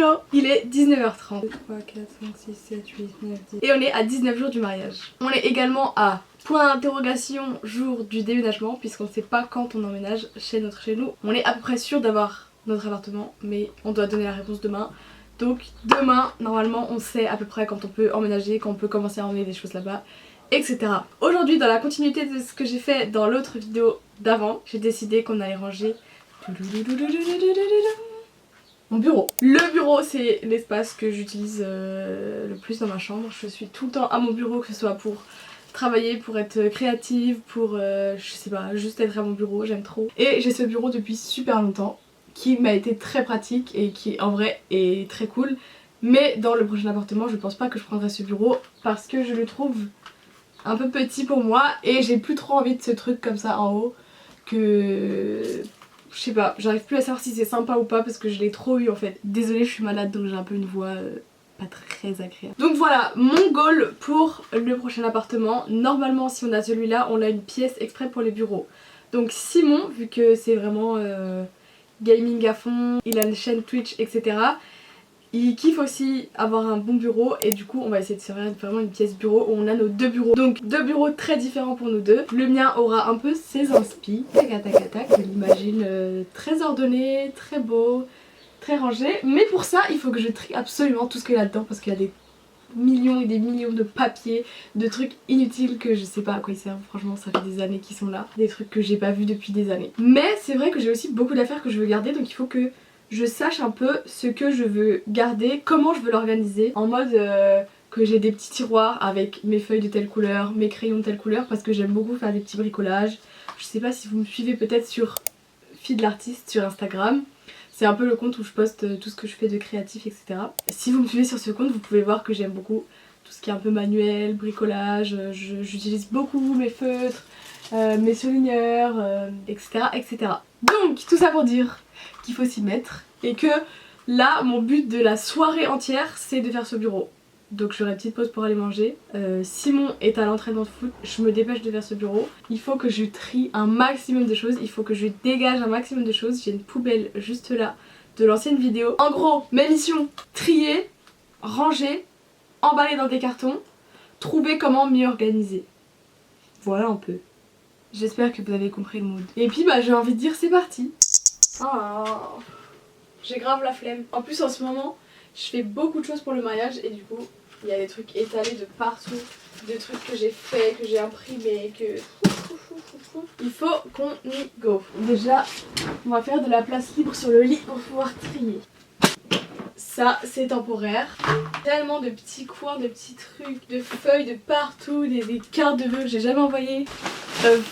Hello, il est 19h30. 3, 4, 5, 6, 7, 8, 9, 10. Et on est à 19 jours du mariage. On est également à point d'interrogation jour du déménagement, puisqu'on ne sait pas quand on emménage chez nous. On est à peu près sûr d'avoir notre appartement, mais on doit donner la réponse demain. Donc demain, normalement, on sait à peu près quand on peut emménager, quand on peut commencer à emmener des choses là-bas, etc. Aujourd'hui, dans la continuité de ce que j'ai fait dans l'autre vidéo d'avant, j'ai décidé qu'on allait ranger mon bureau. Le bureau, c'est l'espace que j'utilise le plus dans ma chambre. Je suis tout le temps à mon bureau, que ce soit pour travailler, pour être créative, pour je sais pas, juste être à mon bureau, j'aime trop. Et j'ai ce bureau depuis super longtemps, qui m'a été très pratique et qui en vrai est très cool. Mais dans le prochain appartement, je pense pas que je prendrai ce bureau parce que je le trouve un peu petit pour moi et j'ai plus trop envie de ce truc comme ça en haut que... Je sais pas, j'arrive plus à savoir si c'est sympa ou pas parce que je l'ai trop eu en fait. Désolée, je suis malade donc j'ai un peu une voix pas très agréable. Donc voilà, mon goal pour le prochain appartement. Normalement si on a celui-là, on a une pièce exprès pour les bureaux. Donc Simon, vu que c'est vraiment gaming à fond, il a une chaîne Twitch, etc. Il kiffe aussi avoir un bon bureau et du coup on va essayer de se faire vraiment une pièce bureau où on a nos deux bureaux. Donc deux bureaux très différents pour nous deux. Le mien aura un peu ses inspi. Tac tac tac, je l'imagine très ordonné, très beau, très rangé. Mais pour ça il faut que je trie absolument tout ce qu'il y a là-dedans parce qu'il y a des millions et des millions de papiers, de trucs inutiles que je sais pas à quoi ils servent. Franchement ça fait des années qu'ils sont là. Des trucs que j'ai pas vus depuis des années. Mais c'est vrai que j'ai aussi beaucoup d'affaires que je veux garder donc il faut que je sache un peu ce que je veux garder, comment je veux l'organiser, en mode que j'ai des petits tiroirs avec mes feuilles de telle couleur, mes crayons de telle couleur, parce que j'aime beaucoup faire des petits bricolages. Je sais pas si vous me suivez peut-être sur Fille de l'artiste sur Instagram, c'est un peu le compte où je poste tout ce que je fais de créatif, etc. Si vous me suivez sur ce compte, vous pouvez voir que j'aime beaucoup tout ce qui est un peu manuel, bricolage, j'utilise beaucoup mes feutres, mes surligneurs, etc., etc. Donc tout ça pour dire qu'il faut s'y mettre et que là mon but de la soirée entière c'est de faire ce bureau. Donc j'aurai une petite pause pour aller manger. Simon est à l'entraînement de foot, je me dépêche de faire ce bureau. Il faut que je trie un maximum de choses, il faut que je dégage un maximum de choses. J'ai une poubelle juste là de l'ancienne vidéo. En gros, mes missions: trier, ranger, emballer dans des cartons, trouver comment mieux organiser. Voilà un peu. J'espère que vous avez compris le mood. Et puis bah j'ai envie de dire c'est parti. Oh, j'ai grave la flemme. En plus en ce moment je fais beaucoup de choses pour le mariage et du coup il y a des trucs étalés de partout, des trucs que j'ai fait, que j'ai imprimé, que... Il faut qu'on y go. Déjà on va faire de la place libre sur le lit pour pouvoir trier. Ça c'est temporaire. Tellement de petits coins, de petits trucs, de feuilles de partout, des cartes de vœux que j'ai jamais envoyées.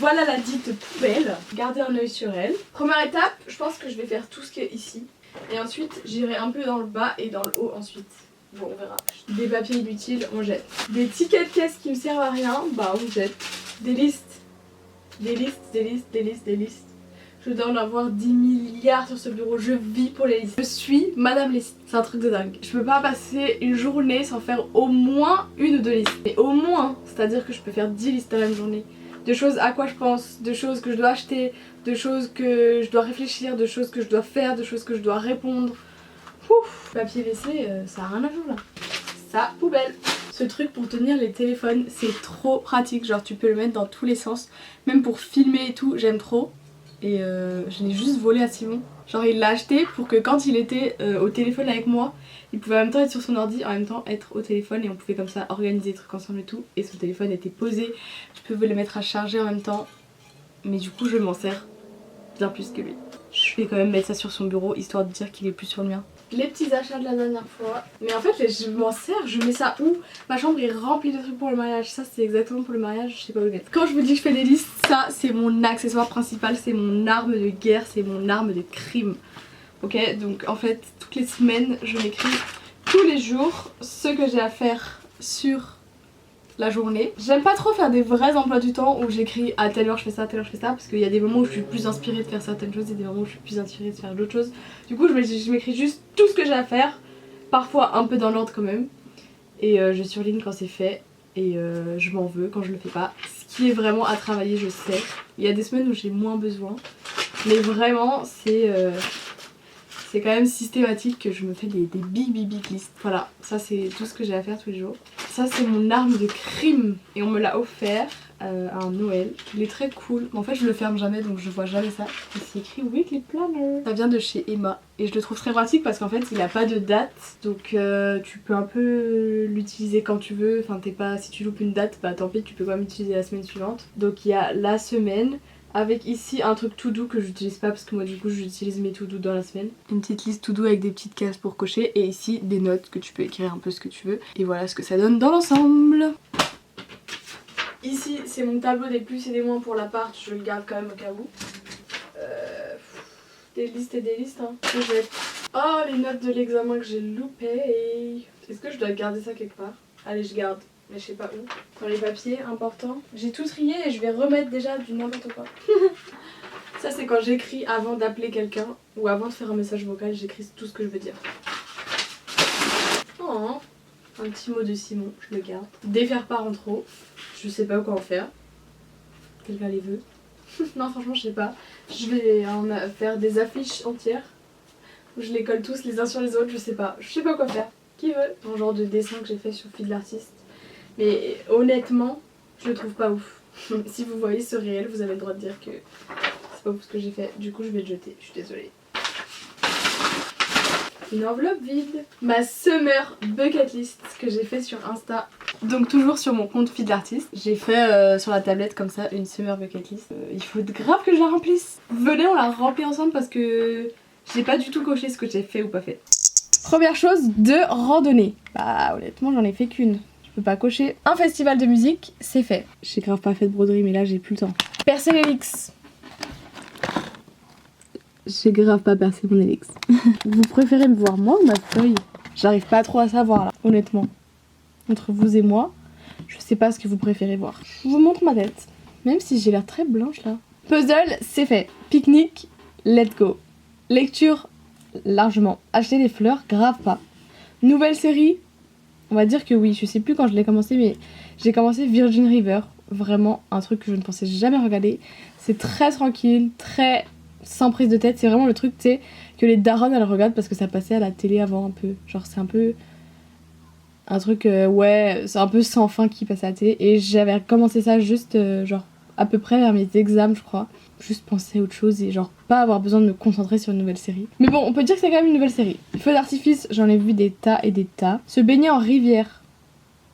Voilà la dite poubelle. Gardez un œil sur elle. Première étape, je pense que je vais faire tout ce qui est ici. Et ensuite j'irai un peu dans le bas et dans le haut ensuite. Bon on verra. Des papiers inutiles, on jette. Des tickets de caisse qui me servent à rien, bah on jette. Des listes. Des listes, des listes, des listes, des listes. Je dois en avoir 10 milliards sur ce bureau, je vis pour les listes. Je suis madame liste, c'est un truc de dingue. Je peux pas passer une journée sans faire au moins une ou deux listes. Et au moins, c'est-à-dire que je peux faire 10 listes dans la même journée. De choses à quoi je pense, de choses que je dois acheter, de choses que je dois réfléchir, de choses que je dois faire, de choses que je dois répondre. Ouf. Papier WC, ça a rien à voir là. Ça, poubelle. Ce truc pour tenir les téléphones, c'est trop pratique. Genre tu peux le mettre dans tous les sens. Même pour filmer et tout, j'aime trop. Et je l'ai juste volé à Simon. Genre il l'a acheté pour que quand il était au téléphone avec moi, il pouvait en même temps être sur son ordi, en même temps être au téléphone et on pouvait comme ça organiser des trucs ensemble et tout. Et son téléphone était posé, je pouvais le mettre à charger en même temps. Mais du coup je m'en sers bien plus que lui. Je vais quand même mettre ça sur son bureau histoire de dire qu'il est plus sur le mien. Les petits achats de la dernière fois. Mais en fait je m'en sers, je mets ça où? Ma chambre est remplie de trucs pour le mariage. Ça c'est exactement pour le mariage, je sais pas où le mettre. Quand je vous dis que je fais des listes, ça c'est mon accessoire principal, c'est mon arme de guerre, c'est mon arme de crime. Ok, donc en fait toutes les semaines je m'écris tous les jours ce que j'ai à faire sur la journée. J'aime pas trop faire des vrais emplois du temps où j'écris à telle heure je fais ça, à telle heure je fais ça, parce qu'il y a des moments où je suis plus inspirée de faire certaines choses et des moments où je suis plus inspirée de faire d'autres choses. Du coup je m'écris juste tout ce que j'ai à faire, parfois un peu dans l'ordre quand même, et je surligne quand c'est fait et je m'en veux quand je le fais pas. Ce qui est vraiment à travailler je sais, il y a des semaines où j'ai moins besoin, mais vraiment c'est c'est quand même systématique que je me fais des big listes. Voilà, ça c'est tout ce que j'ai à faire tous les jours. Ça c'est mon arme de crime et on me l'a offert à un Noël. Il est très cool. En fait je le ferme jamais donc je vois jamais ça. Et c'est écrit Weekly Planner. Ça vient de chez Emma et je le trouve très pratique parce qu'en fait il a pas de date. Donc tu peux un peu l'utiliser quand tu veux. Enfin t'es pas, si tu loupes une date bah tant pis, tu peux quand même utiliser la semaine suivante. Donc il y a la semaine. Avec ici un truc to do que j'utilise pas parce que moi du coup j'utilise mes to do dans la semaine. Une petite liste to do avec des petites cases pour cocher et ici des notes que tu peux écrire un peu ce que tu veux. Et voilà ce que ça donne dans l'ensemble. Ici c'est mon tableau des plus et des moins pour l'appart, je le garde quand même au cas où. Des listes et des listes hein. Oh les notes de l'examen que j'ai loupé. Est-ce que je dois garder ça quelque part? Allez je garde. Mais je sais pas où. Dans les papiers importants. J'ai tout trié et je vais remettre déjà du n'importe quoi. Ça c'est quand j'écris avant d'appeler quelqu'un ou avant de faire un message vocal, j'écris tout ce que je veux dire. Oh, un petit mot de Simon, je le garde. Défaire pas en trop. Je sais pas quoi en faire. Quelqu'un les veut. Non franchement je sais pas. Je vais en faire des affiches entières. Où je les colle tous les uns sur les autres, je sais pas. Je sais pas quoi faire. Qui veut? Un genre de dessin que j'ai fait sur Fil de l'artiste. Mais honnêtement, je le trouve pas ouf. Si vous voyez ce réel, vous avez le droit de dire que c'est pas ouf ce que j'ai fait. Du coup, je vais le jeter. Je suis désolée. Une enveloppe vide. Ma summer bucket list que j'ai fait sur Insta. Donc toujours sur mon compte Fil de l'artiste. J'ai fait sur la tablette comme ça une summer bucket list. Il faut grave que je la remplisse. Venez, on la remplit ensemble parce que j'ai pas du tout coché ce que j'ai fait ou pas fait. Première chose, de randonnée. Bah honnêtement, j'en ai fait qu'une. Je peux pas cocher. Un festival de musique, c'est fait. J'ai grave pas fait de broderie mais là j'ai plus le temps. Percer l'hélix. J'ai grave pas percé mon hélix. Vous préférez me voir moi ou ma feuille? J'arrive pas trop à savoir là, honnêtement. Entre vous et moi, je sais pas ce que vous préférez voir. Je vous montre ma tête. Même si j'ai l'air très blanche là. Puzzle, c'est fait. Pique-nique, let's go. Lecture, largement. Acheter des fleurs, grave pas. Nouvelle série, on va dire que oui, je sais plus quand je l'ai commencé mais j'ai commencé Virgin River, vraiment un truc que je ne pensais jamais regarder. C'est très tranquille, très sans prise de tête, c'est vraiment le truc tu sais que les darons elles regardent parce que ça passait à la télé avant un peu. Genre c'est un peu un truc ouais, c'est un peu sans fin qui passe à la télé et j'avais commencé ça juste genre à peu près vers mes examens je crois. Juste penser à autre chose et genre pas avoir besoin de me concentrer sur une nouvelle série. Mais bon, on peut dire que c'est quand même une nouvelle série. Feu d'artifice, j'en ai vu des tas et des tas. Se baigner en rivière.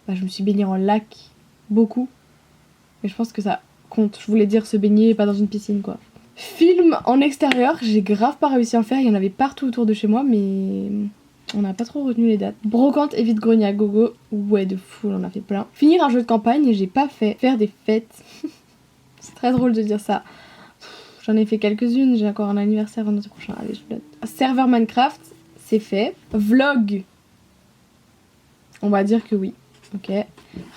Bah je me suis baignée en lac. Beaucoup. Mais je pense que ça compte. Je voulais dire se baigner pas dans une piscine quoi. Film en extérieur, j'ai grave pas réussi à en faire. Il y en avait partout autour de chez moi mais on n'a pas trop retenu les dates. Brocante et vide-grenier à gogo. Ouais de fou, on en a fait plein. Finir un jeu de campagne et j'ai pas fait. Faire des fêtes. C'est très drôle de dire ça. J'en ai fait quelques-unes, j'ai encore un anniversaire vendredi prochain, allez je note. Serveur Minecraft, c'est fait. Vlog, on va dire que oui, ok.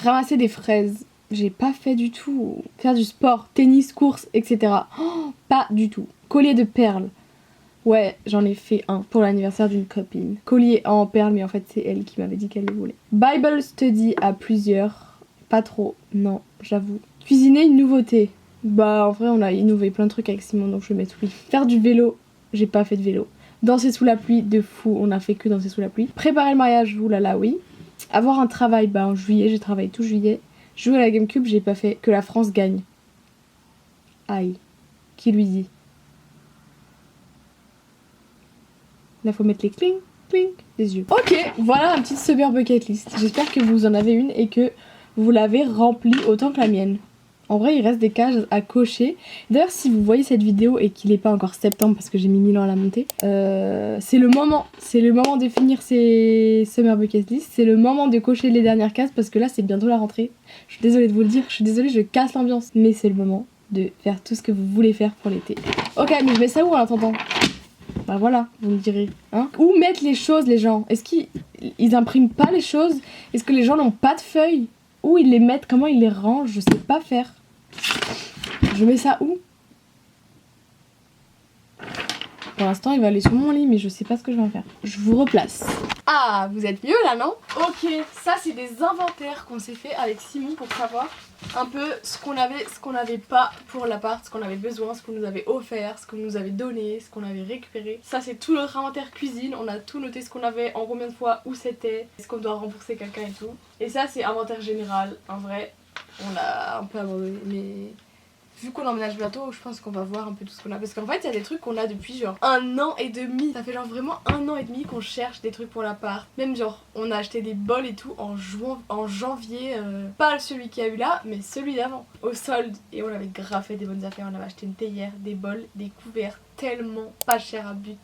Ramasser des fraises, j'ai pas fait du tout. Faire du sport, tennis, course, etc. Oh, pas du tout. Collier de perles, ouais j'en ai fait un pour l'anniversaire d'une copine. Collier en perles mais en fait c'est elle qui m'avait dit qu'elle le voulait. Bible study à plusieurs, pas trop, non j'avoue. Cuisiner une nouveauté. Bah en vrai on a innové plein de trucs avec Simon donc je vais mettre oui. Faire du vélo, j'ai pas fait de vélo. Danser sous la pluie, de fou, on a fait que danser sous la pluie. Préparer le mariage, oulala oui. Avoir un travail, bah en juillet, j'ai travaillé tout juillet. Jouer à la Gamecube, j'ai pas fait. Que la France gagne. Aïe, qui lui dit? Là faut mettre les cling, cling, des yeux. Ok, voilà un petit summer bucket list. J'espère que vous en avez une et que vous l'avez remplie autant que la mienne. En vrai il reste des cases à cocher. D'ailleurs si vous voyez cette vidéo et qu'il n'est pas encore septembre parce que j'ai mis 1000 ans à la monter, c'est le moment de finir ces summer bucket list. C'est le moment de cocher les dernières cases parce que là c'est bientôt la rentrée. Je suis désolée de vous le dire, je suis désolée, je casse l'ambiance. Mais c'est le moment de faire tout ce que vous voulez faire pour l'été. Ok mais je mets ça où en attendant? Bah voilà, vous me direz. Hein, où mettre les choses les gens? Est-ce qu'ils impriment pas les choses? Est-ce que les gens n'ont pas de feuilles? Où ils les mettent? Comment ils les rangent? Je sais pas faire. Je mets ça où? Pour l'instant il va aller sur mon lit mais je sais pas ce que je vais en faire. Je vous replace. Ah, vous êtes mieux là, non? Ok, ça c'est des inventaires qu'on s'est fait avec Simon pour savoir un peu ce qu'on avait pas pour l'appart, ce qu'on avait besoin, ce qu'on nous avait offert, ce qu'on nous avait donné, ce qu'on avait récupéré. Ça c'est tout notre inventaire cuisine, on a tout noté ce qu'on avait, en combien de fois, où c'était, est-ce qu'on doit rembourser quelqu'un et tout. Et ça c'est inventaire général, en vrai, on l'a un peu abandonné mais... Vu qu'on emménage bientôt, je pense qu'on va voir un peu tout ce qu'on a. Parce qu'en fait, il y a des trucs qu'on a depuis genre 1 an et demi. Ça fait genre vraiment 1 an et demi qu'on cherche des trucs pour l'appart. Même genre, on a acheté des bols et tout en janvier. Pas celui qu'il y a eu là, mais celui d'avant. Au solde. Et on avait grave fait des bonnes affaires. On avait acheté une théière, des bols, des couverts tellement pas cher à but.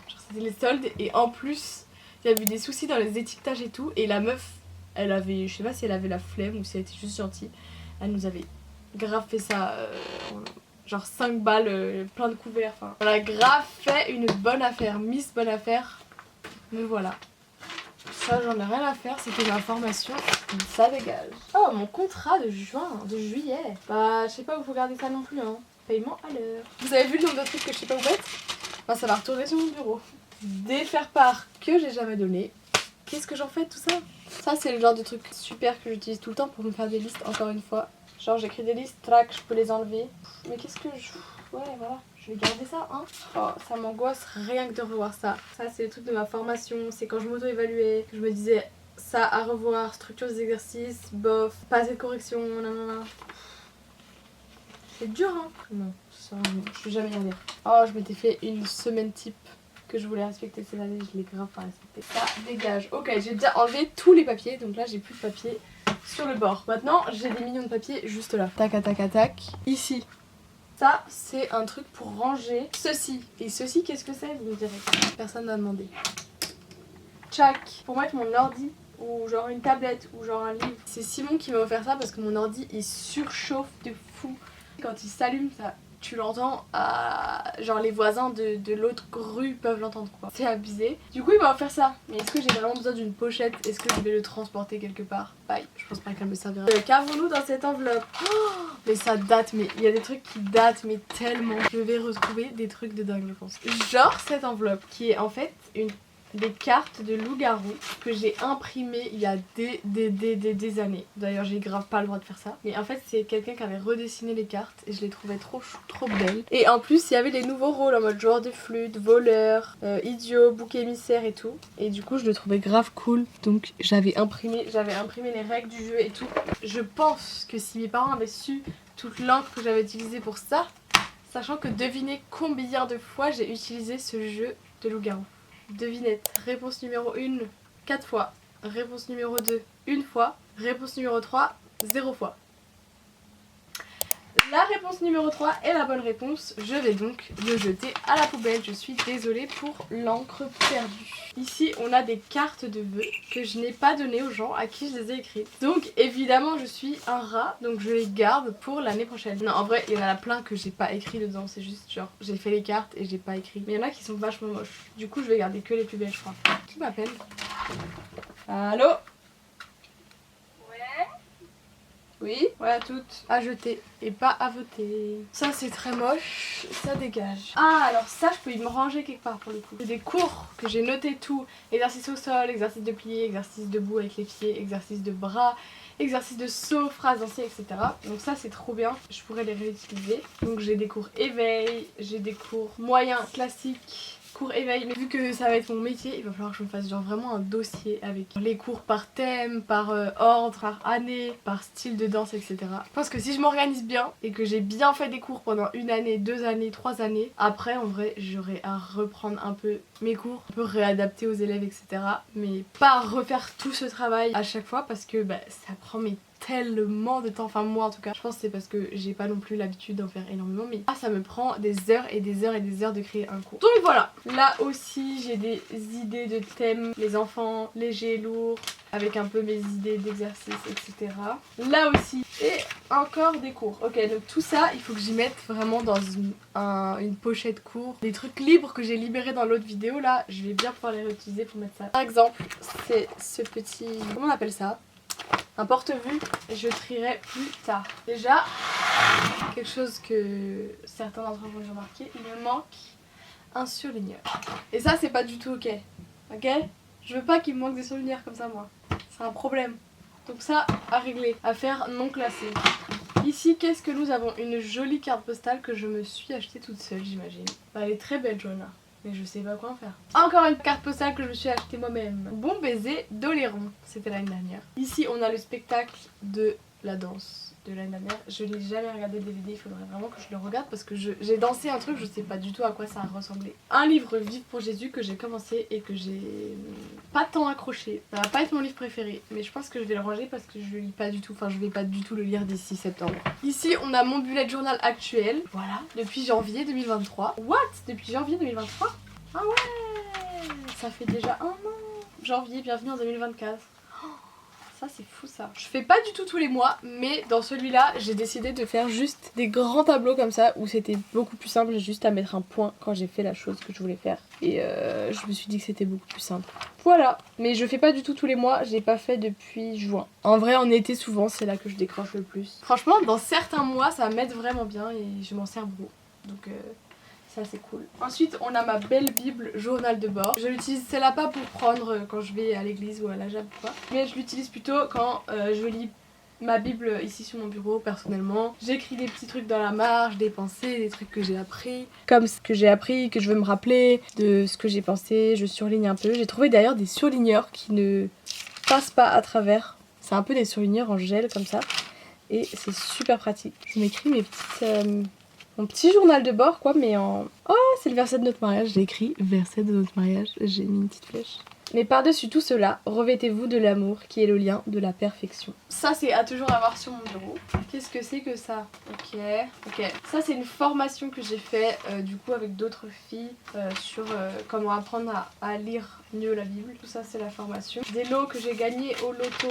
Genre, c'était les soldes. Et en plus, il y avait eu des soucis dans les étiquetages et tout. Et la meuf, elle avait, je sais pas si elle avait la flemme ou si elle était juste gentille. Elle nous avait grave fait ça, genre 5 balles, plein de couverts, enfin. On a grave fait une bonne affaire, Miss Bonne Affaire, mais voilà. Ça j'en ai rien à faire, c'était ma formation, ça dégage. Oh, mon contrat de juillet. Bah je sais pas où faut garder ça non plus, hein. Paiement à l'heure. Vous avez vu le nombre de trucs que je sais pas où mettre? Bah ça va retourner sur mon bureau. Des faire-part que j'ai jamais donné. Qu'est-ce que j'en fais de tout ça? Ça c'est le genre de truc super que j'utilise tout le temps pour me faire des listes, encore une fois. Genre j'écris des listes, trac, je peux les enlever. Mais qu'est-ce que je... Ouais voilà, je vais garder ça hein. Oh, ça m'angoisse rien que de revoir ça. Ça c'est le truc de ma formation, c'est quand je m'auto-évaluais, que je me disais ça à revoir, structure des exercices, bof, pas assez de correction, nanana. C'est dur hein. Non, ça, je vais jamais y aller. Oh, je m'étais fait une semaine type que je voulais respecter cette année, je l'ai grave pas respecté. Ça dégage. Ok, j'ai déjà enlevé tous les papiers, donc là j'ai plus de papier sur le bord. Maintenant j'ai des millions de papiers juste là. Tac, tac, tac, tac. Ici. Ça c'est un truc pour ranger ceci. Et ceci qu'est-ce que c'est vous me direz? Personne n'a demandé. Tchac. Pour mettre mon ordi ou genre une tablette ou genre un livre. C'est Simon qui m'a offert ça parce que mon ordi il surchauffe de fou. Quand il s'allume ça... Tu l'entends, genre les voisins de l'autre rue peuvent l'entendre quoi. C'est abusé. Du coup il m'a offert ça. Mais est-ce que j'ai vraiment besoin d'une pochette? Est-ce que je vais le transporter quelque part? Bye. Je pense pas qu'elle me servira. Qu'avons-nous dans cette enveloppe? Oh, mais ça date, mais il y a des trucs qui datent mais tellement. Je vais retrouver des trucs de dingue je pense. Genre cette enveloppe qui est en fait des cartes de loup-garou que j'ai imprimées il y a des années. D'ailleurs j'ai grave pas le droit de faire ça. Mais en fait c'est quelqu'un qui avait redessiné les cartes et je les trouvais trop belles. Et en plus il y avait des nouveaux rôles en mode joueur de flûte, voleur, idiot, bouc émissaire et tout. Et du coup je le trouvais grave cool. Donc j'avais imprimé les règles du jeu et tout. Je pense que si mes parents avaient su toute l'encre que j'avais utilisée pour ça, sachant que devinez combien de fois j'ai utilisé ce jeu de loup-garou. Devinette. Réponse numéro 1, 4 fois. Réponse numéro 2, 1 fois. Réponse numéro 3, 0 fois. La réponse numéro 3 est la bonne réponse. Je vais donc le jeter à la poubelle. Je suis désolée pour l'encre perdue. Ici, on a des cartes de vœux que je n'ai pas données aux gens à qui je les ai écrites. Donc, évidemment, je suis un rat. Donc, je les garde pour l'année prochaine. Non, en vrai, il y en a plein que j'ai pas écrit dedans. C'est juste genre, j'ai fait les cartes et j'ai pas écrit. Mais il y en a qui sont vachement moches. Du coup, je vais garder que les plus belles, je crois. Qui m'appelle? Allô? Oui, voilà toutes à jeter et pas à voter. Ça c'est très moche, ça dégage. Ah alors ça je peux y me ranger quelque part pour le coup. C'est des cours que j'ai noté tout. Exercice au sol, exercice de plié, exercice debout avec les pieds, exercice de bras, exercice de saut, phrase dansée, etc. Donc ça c'est trop bien, je pourrais les réutiliser. Donc j'ai des cours éveil, j'ai des cours moyens classiques. Cours éveil, mais vu que ça va être mon métier, il va falloir que je me fasse genre vraiment un dossier avec les cours par thème, par ordre, par année, par style de danse, etc. Je pense que si je m'organise bien et que j'ai bien fait des cours pendant 1 année, 2 années, 3 années, après en vrai j'aurai à reprendre un peu mes cours, un peu réadapter aux élèves, etc. Mais pas refaire tout ce travail à chaque fois parce que bah, ça prend tellement de temps, enfin moi en tout cas, je pense que c'est parce que j'ai pas non plus l'habitude d'en faire énormément, mais ça me prend des heures et des heures et des heures de créer un cours. Donc voilà, là aussi j'ai des idées de thèmes, les enfants, légers, lourds, avec un peu mes idées d'exercices, etc. Là aussi, et encore des cours. Ok, donc tout ça, il faut que j'y mette vraiment dans une pochette cours. Les trucs libres que j'ai libérés dans l'autre vidéo, là, je vais bien pouvoir les réutiliser pour mettre ça. Par exemple, c'est ce petit... Comment on appelle ça? Un porte-vue, je trierai plus tard. Déjà, quelque chose que certains d'entre vous ont remarqué, il me manque un surligneur. Et ça c'est pas du tout ok. Ok? Je veux pas qu'il me manque des surligneurs comme ça moi. C'est un problème. Donc ça à régler, à faire non classé. Ici qu'est-ce que nous avons? Une jolie carte postale que je me suis achetée toute seule j'imagine. Bah, elle est très belle Joanna. Mais je sais pas quoi en faire. Encore une carte postale que je me suis achetée moi-même. Bon baiser d'Oléron. C'était l'année dernière. Ici on a le spectacle de la danse de l'année dernière. Je n'ai jamais regardé le DVD, il faudrait vraiment que je le regarde parce que j'ai dansé un truc, je sais pas du tout à quoi ça a ressemblé. Un livre Vivre pour Jésus que j'ai commencé et que j'ai pas tant accroché. Ça va pas être mon livre préféré, mais je pense que je vais le ranger parce que je le lis pas du tout, enfin je vais pas du tout le lire d'ici septembre. Ici on a mon bullet journal actuel, voilà, depuis janvier 2023. What? Depuis janvier 2023? Ah ouais! Ça fait déjà un an! Janvier, bienvenue en 2024. Ça c'est fou ça. Je fais pas du tout tous les mois, mais dans celui-là j'ai décidé de faire juste des grands tableaux comme ça où c'était beaucoup plus simple, j'ai juste à mettre un point quand j'ai fait la chose que je voulais faire. Et je me suis dit que c'était beaucoup plus simple. Voilà, mais je fais pas du tout tous les mois, j'ai pas fait depuis juin. En vrai en été souvent c'est là que je décroche le plus. Franchement dans certains mois ça m'aide vraiment bien et je m'en sers beaucoup. Donc ça c'est cool. Ensuite on a ma belle bible journal de bord. Je l'utilise celle-là pas pour prendre quand je vais à l'église ou à la JAB ou quoi. Mais je l'utilise plutôt quand je lis ma bible ici sur mon bureau personnellement. J'écris des petits trucs dans la marge, des pensées, des trucs que j'ai appris. Comme ce que j'ai appris, que je veux me rappeler de ce que j'ai pensé, je surligne un peu. J'ai trouvé d'ailleurs des surligneurs qui ne passent pas à travers. C'est un peu des surligneurs en gel comme ça. Et c'est super pratique. Je m'écris mes petites... mon petit journal de bord quoi, mais en... Oh, c'est le verset de notre mariage, j'ai écrit verset de notre mariage, j'ai mis une petite flèche. Mais par-dessus tout cela, revêtez-vous de l'amour qui est le lien de la perfection. Ça c'est à toujours avoir sur mon bureau. Qu'est-ce que c'est que ça? Ok. Ça c'est une formation que j'ai fait du coup avec d'autres filles sur comment apprendre à lire mieux la Bible. Tout ça c'est la formation. Des lots que j'ai gagnés au loto.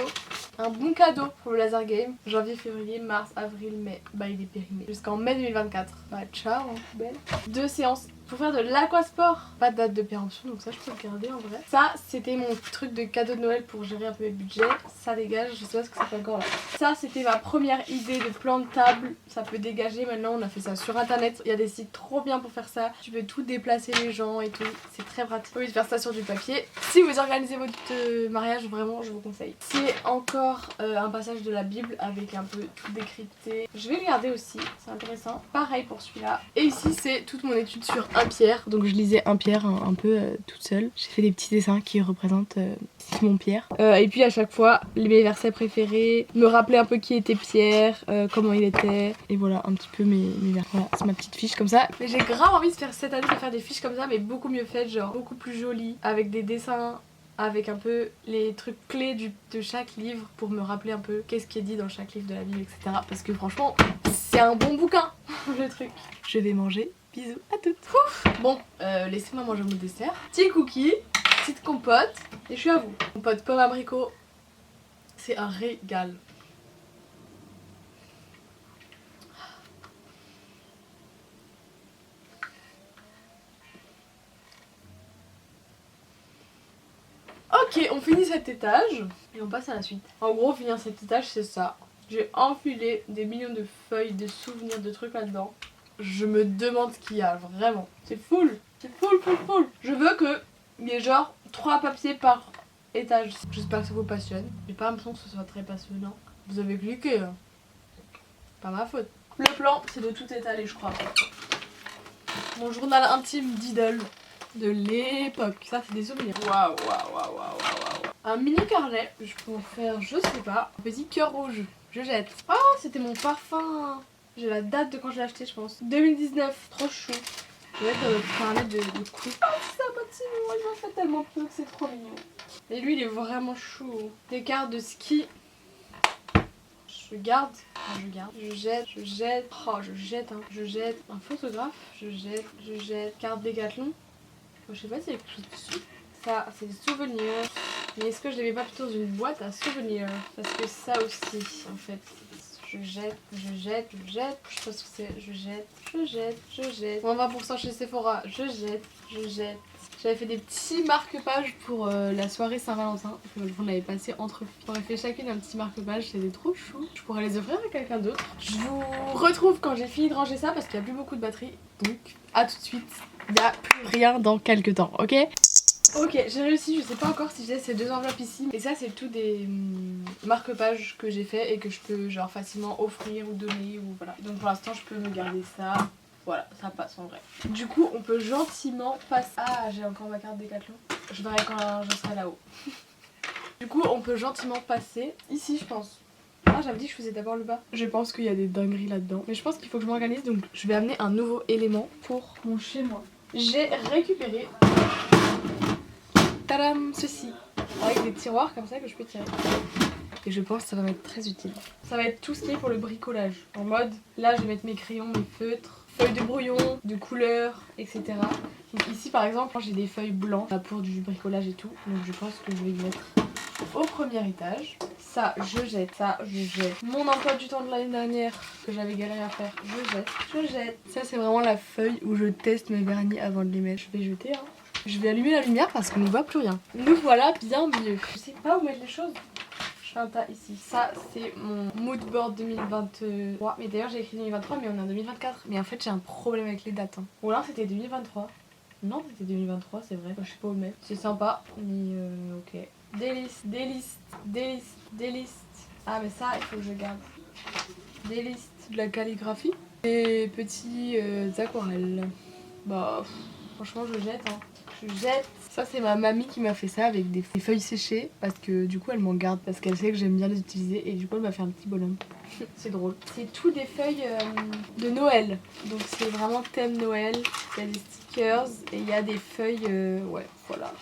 Un bon cadeau pour le laser game. Janvier, février, mars, avril, mai. Bah il est périmé. Jusqu'en mai 2024. Bah ciao, hein, belle. 2 séances pour faire de l'aquasport. Pas de date de péremption donc ça je peux le garder en vrai. Ça c'était mon truc de cadeau de Noël pour gérer un peu mes budgets. Ça dégage, je sais pas ce que ça fait encore là. Ça c'était ma première idée de plan de table. Ça peut dégager maintenant, on a fait ça sur internet. Il y a des sites trop bien pour faire ça. Tu peux tout déplacer les gens et tout. C'est très pratique. Au lieu de faire ça sur du papier. Si vous organisez votre mariage, vraiment je vous conseille. C'est encore un passage de la Bible avec un peu tout décrypté. Je vais le garder aussi, c'est intéressant. Pareil pour celui-là. Et ici c'est toute mon étude sur 1 Pierre. Donc je lisais 1 Pierre un peu toute seule. J'ai fait des petits dessins qui représentent Simon Pierre. Et puis à chaque fois, mes versets préférés, me rappeler un peu qui était Pierre, comment il était. Et voilà un petit peu mes versets. Voilà, c'est ma petite fiche comme ça. Mais j'ai grave envie de faire cette année de faire des fiches comme ça, mais beaucoup mieux faites, genre beaucoup plus jolies, avec des dessins, avec un peu les trucs clés de chaque livre pour me rappeler un peu qu'est-ce qui est dit dans chaque livre de la Bible, etc. Parce que franchement, c'est un bon bouquin, le truc. Je vais manger. Bisous à toutes. Ouf. Bon, laissez-moi manger mon dessert. Petit cookie, petite compote, et je suis à vous. Compote pomme abricot, c'est un régal. Ok, on finit cet étage et on passe à la suite. En gros, finir cet étage, c'est ça. J'ai enfilé des millions de feuilles, de souvenirs, de trucs là-dedans. Je me demande ce qu'il y a, vraiment. C'est full, c'est full. Je veux qu'il y ait genre 3 papiers par étage. J'espère que ça vous passionne. J'ai pas l'impression que ce soit très passionnant. Vous avez cliqué, hein. Pas ma faute. Le plan, c'est de tout étaler, je crois. Mon journal intime d'idole de l'époque. Ça, c'est des souvenirs. Waouh. Un mini carnet. Je peux en faire, je sais pas. Un petit cœur rouge. Je jette. Oh, c'était mon parfum. J'ai la date de quand je l'ai acheté, je pense. 2019. Trop chou. Je vais mettre dans notre carnet de coupe. Oh, c'est un petit mot. Il m'en fait tellement peu que c'est trop mignon. Et lui, il est vraiment chou. Des cartes de ski. Je garde, je jette, oh je jette, hein. Je jette un photographe, je jette, carte Décathlon. Je sais pas si il y a quelque chose dessus. Ça, c'est des souvenirs. Mais est-ce que je les mets pas plutôt dans une boîte à souvenirs? Parce que ça aussi, en fait. Je jette. Je sais pas ce que c'est. Je jette. Moins 20% chez Sephora. Je jette. J'avais fait des petits marque-pages pour la soirée Saint-Valentin. On avait passé entre filles. On aurait fait chacune un petit marque-page, c'était trop chou. Je pourrais les offrir à quelqu'un d'autre. Je vous retrouve quand j'ai fini de ranger ça parce qu'il n'y a plus beaucoup de batterie. Donc à tout de suite, il n'y a plus rien dans quelques temps, ok? Ok, j'ai réussi, je sais pas encore si j'ai ces 2 enveloppes ici. Et ça c'est tout des marque-pages que j'ai fait et que je peux genre facilement offrir ou donner ou voilà. Donc pour l'instant je peux me garder ça. Voilà, ça passe en vrai. Du coup on peut gentiment passer... Ah, j'ai encore ma carte Décathlon. Je verrai quand je serai là-haut. Du coup on peut gentiment passer ici je pense. Ah, j'avais dit que je faisais d'abord le bas. Je pense qu'il y a des dingueries là-dedans. Mais je pense qu'il faut que je m'organise, donc je vais amener un nouveau élément pour mon chez moi. J'ai récupéré... Tadam, ceci. Avec des tiroirs comme ça que je peux tirer. Et je pense que ça va m'être très utile. Ça va être tout ce qui est pour le bricolage. En mode, là je vais mettre mes crayons, mes feutres, feuilles de brouillon, de couleurs, etc. Donc ici par exemple, j'ai des feuilles blanches pour du bricolage et tout. Donc je pense que je vais les mettre au premier étage. Ça, je jette. Ça, je jette. Mon emploi du temps de l'année dernière que j'avais galéré à faire, je jette. Je jette. Ça, c'est vraiment la feuille où je teste mes vernis avant de les mettre. Je vais jeter, hein. Je vais allumer la lumière parce qu'on ne voit plus rien. Nous voilà bien mieux. Je sais pas où mettre les choses. Je fais un tas ici. Ça, c'est mon moodboard 2023. Mais d'ailleurs, j'ai écrit 2023, mais on est en 2024. Mais en fait, j'ai un problème avec les dates. Hein. Ou alors, c'était 2023. Non, c'était 2023, c'est vrai. Je sais pas où le mettre. C'est sympa, mais ok. Des listes, des listes, des listes, des listes. Ah, mais ça, il faut que je garde. Des listes, de la calligraphie. Des petits aquarelles. Bah, franchement, je jette. Hein. Je jette. Ça, c'est ma mamie qui m'a fait ça avec des feuilles séchées. Parce que du coup, elle m'en garde. Parce qu'elle sait que j'aime bien les utiliser. Et du coup, elle m'a fait un petit bonhomme. C'est drôle. C'est tout des feuilles de Noël. Donc, c'est vraiment thème Noël. Il y a des stickers. Et il y a des feuilles. Ouais, voilà.